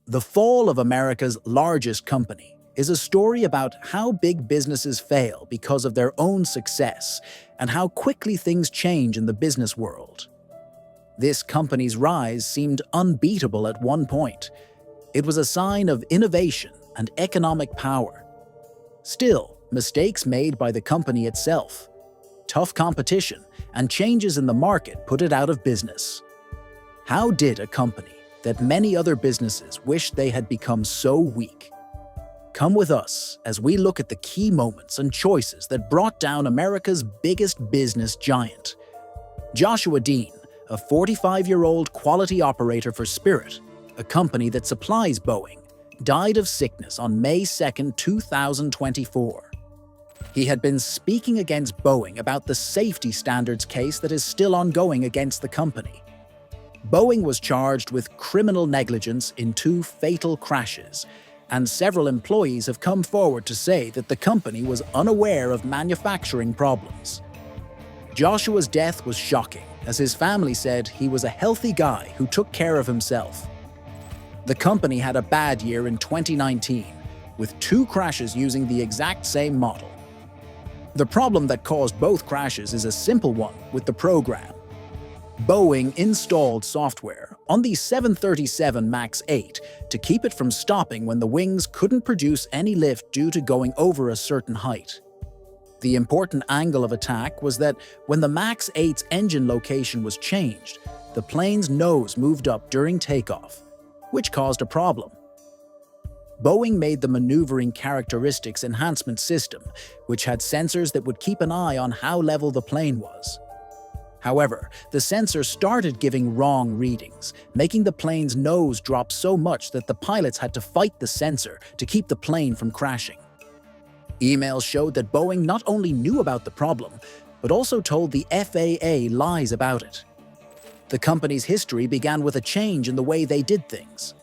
The fall of America's largest company is a story about how big businesses fail because of their own success and how quickly things change in the business world. This company's rise seemed unbeatable at one point. It was a sign of innovation and economic power. Still, mistakes made by the company itself, tough competition, and changes in the market put it out of business. How did a company that many other businesses wish they had become so weak? Come with us as we look at the key moments and choices that brought down America's biggest business giant. Joshua Dean, a 45-year-old quality operator for Spirit, a company that supplies Boeing, died of sickness on May 2, 2024. He had been speaking against Boeing about the safety standards case that is still ongoing against the company. Boeing was charged with criminal negligence in 2 fatal crashes, and several employees have come forward to say that the company was unaware of manufacturing problems. Joshua's death was shocking, as his family said he was a healthy guy who took care of himself. The company had a bad year in 2019, with 2 crashes using the exact same model. The problem that caused both crashes is a simple one with the program. Boeing installed software on the 737 MAX 8 to keep it from stopping when the wings couldn't produce any lift due to going over a certain height. The important angle of attack was that when the MAX 8's engine location was changed, the plane's nose moved up during takeoff, which caused a problem. Boeing made the maneuvering characteristics enhancement system, which had sensors that would keep an eye on how level the plane was. However, the sensor started giving wrong readings, making the plane's nose drop so much that the pilots had to fight the sensor to keep the plane from crashing. Emails showed that Boeing not only knew about the problem, but also told the FAA lies about it. The company's history began with a change in the way they did things.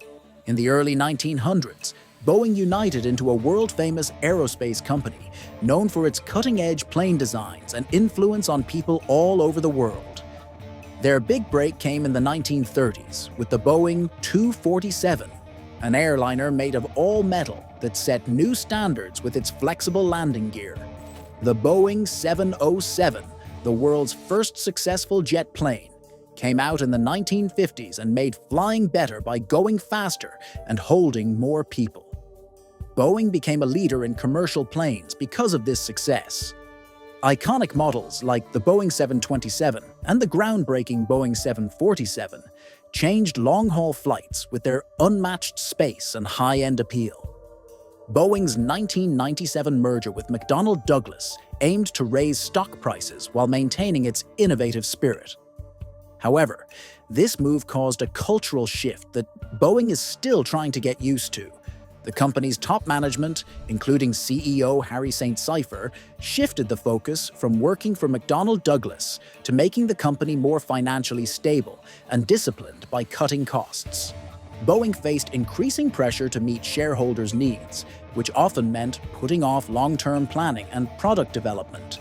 In the early 1900s, Boeing united into a world-famous aerospace company known for its cutting-edge plane designs and influence on people all over the world. Their big break came in the 1930s with the Boeing 247, an airliner made of all metal that set new standards with its flexible landing gear. The Boeing 707, the world's first successful jet plane, came out in the 1950s and made flying better by going faster and holding more people. Boeing became a leader in commercial planes because of this success. Iconic models like the Boeing 727 and the groundbreaking Boeing 747 changed long-haul flights with their unmatched space and high-end appeal. Boeing's 1997 merger with McDonnell Douglas aimed to raise stock prices while maintaining its innovative spirit. However, this move caused a cultural shift that Boeing is still trying to get used to. The company's top management, including CEO Harry St. Cypher, shifted the focus from working for McDonnell Douglas to making the company more financially stable and disciplined by cutting costs. Boeing faced increasing pressure to meet shareholders' needs, which often meant putting off long-term planning and product development.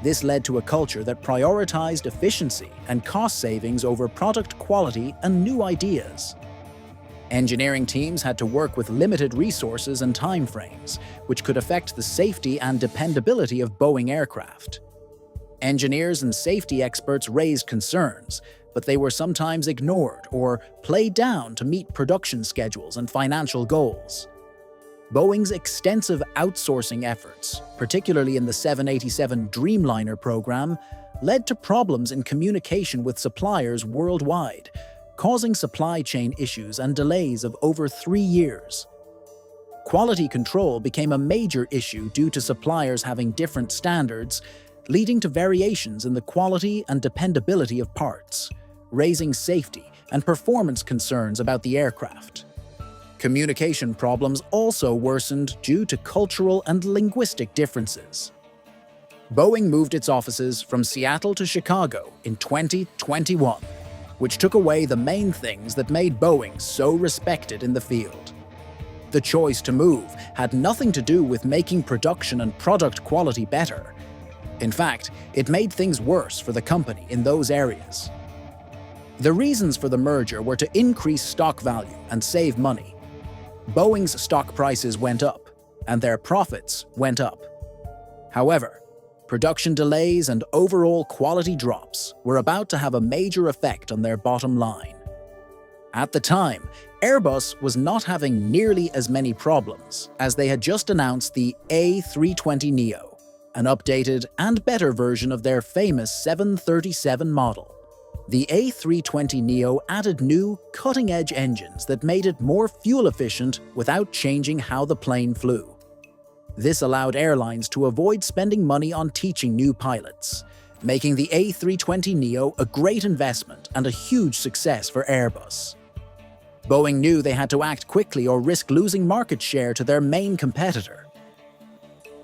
This led to a culture that prioritized efficiency and cost savings over product quality and new ideas. Engineering teams had to work with limited resources and timeframes, which could affect the safety and dependability of Boeing aircraft. Engineers and safety experts raised concerns, but they were sometimes ignored or played down to meet production schedules and financial goals. Boeing's extensive outsourcing efforts, particularly in the 787 Dreamliner program, led to problems in communication with suppliers worldwide, causing supply chain issues and delays of over 3 years. Quality control became a major issue due to suppliers having different standards, leading to variations in the quality and dependability of parts, raising safety and performance concerns about the aircraft. Communication problems also worsened due to cultural and linguistic differences. Boeing moved its offices from Seattle to Chicago in 2021, which took away the main things that made Boeing so respected in the field. The choice to move had nothing to do with making production and product quality better. In fact, it made things worse for the company in those areas. The reasons for the merger were to increase stock value and save money. Boeing's stock prices went up, and their profits went up. However, production delays and overall quality drops were about to have a major effect on their bottom line. At the time, Airbus was not having nearly as many problems, as they had just announced the A320neo, an updated and better version of their famous 737 model. The A320neo added new, cutting-edge engines that made it more fuel-efficient without changing how the plane flew. This allowed airlines to avoid spending money on teaching new pilots, making the A320neo a great investment and a huge success for Airbus. Boeing knew they had to act quickly or risk losing market share to their main competitor.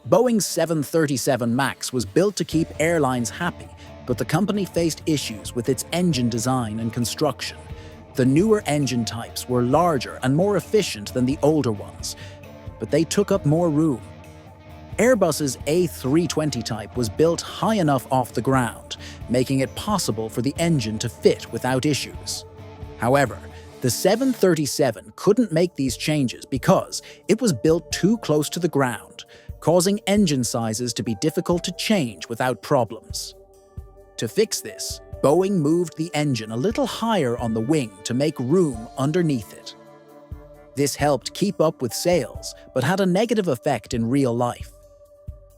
Boeing's 737 MAX was built to keep airlines happy, but the company faced issues with its engine design and construction. The newer engine types were larger and more efficient than the older ones, but they took up more room. Airbus's A320 type was built high enough off the ground, making it possible for the engine to fit without issues. However, the 737 couldn't make these changes because it was built too close to the ground, causing engine sizes to be difficult to change without problems. To fix this, Boeing moved the engine a little higher on the wing to make room underneath it. This helped keep up with sales, but had a negative effect in real life.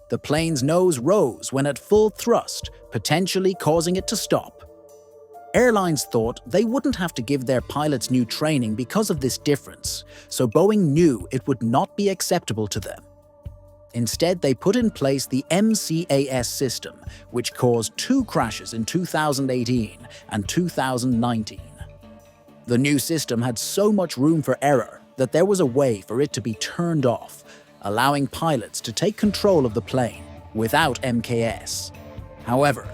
The plane's nose rose when at full thrust, potentially causing it to stop. Airlines thought they wouldn't have to give their pilots new training because of this difference, so Boeing knew it would not be acceptable to them. Instead, they put in place the MCAS system, which caused 2 crashes in 2018 and 2019. The new system had so much room for error that there was a way for it to be turned off, allowing pilots to take control of the plane without MCAS. However,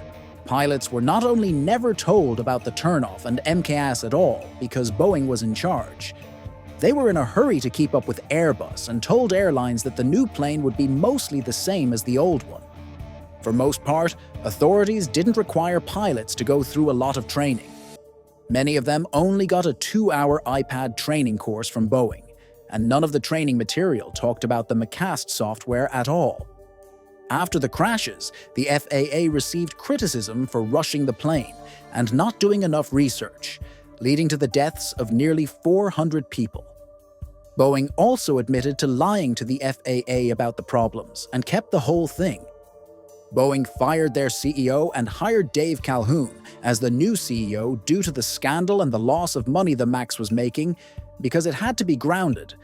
pilots were not only never told about the turnoff and MCAS at all because Boeing was in charge. They were in a hurry to keep up with Airbus and told airlines that the new plane would be mostly the same as the old one. For most part, authorities didn't require pilots to go through a lot of training. Many of them only got a 2-hour iPad training course from Boeing, and none of the training material talked about the MCAS software at all. After the crashes, the FAA received criticism for rushing the plane and not doing enough research, leading to the deaths of nearly 400 people. Boeing also admitted to lying to the FAA about the problems and kept the whole thing. Boeing fired their CEO and hired Dave Calhoun as the new CEO due to the scandal and the loss of money the MAX was making because it had to be grounded.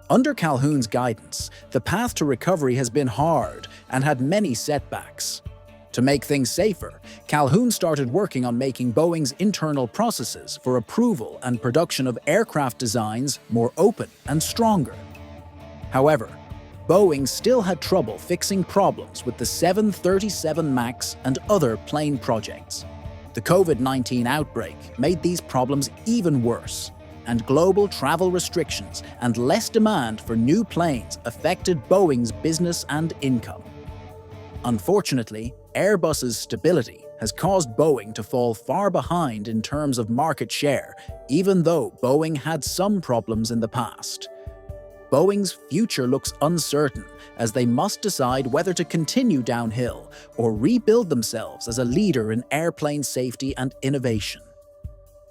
Under Calhoun's guidance, the path to recovery has been hard and had many setbacks. To make things safer, Calhoun started working on making Boeing's internal processes for approval and production of aircraft designs more open and stronger. However, Boeing still had trouble fixing problems with the 737 MAX and other plane projects. The COVID-19 outbreak made these problems even worse, and global travel restrictions and less demand for new planes affected Boeing's business and income. Unfortunately, Airbus's stability has caused Boeing to fall far behind in terms of market share, even though Boeing had some problems in the past. Boeing's future looks uncertain as they must decide whether to continue downhill or rebuild themselves as a leader in airplane safety and innovation.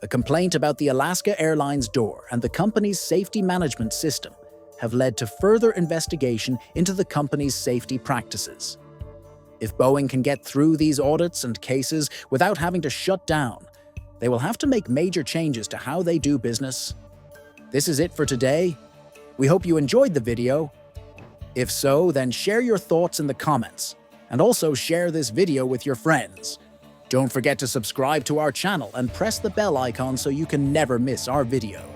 A complaint about the Alaska Airlines door and the company's safety management system have led to further investigation into the company's safety practices. If Boeing can get through these audits and cases without having to shut down, they will have to make major changes to how they do business. This is it for today. We hope you enjoyed the video. If so, then share your thoughts in the comments, and also share this video with your friends. Don't forget to subscribe to our channel and press the bell icon so you can never miss our video.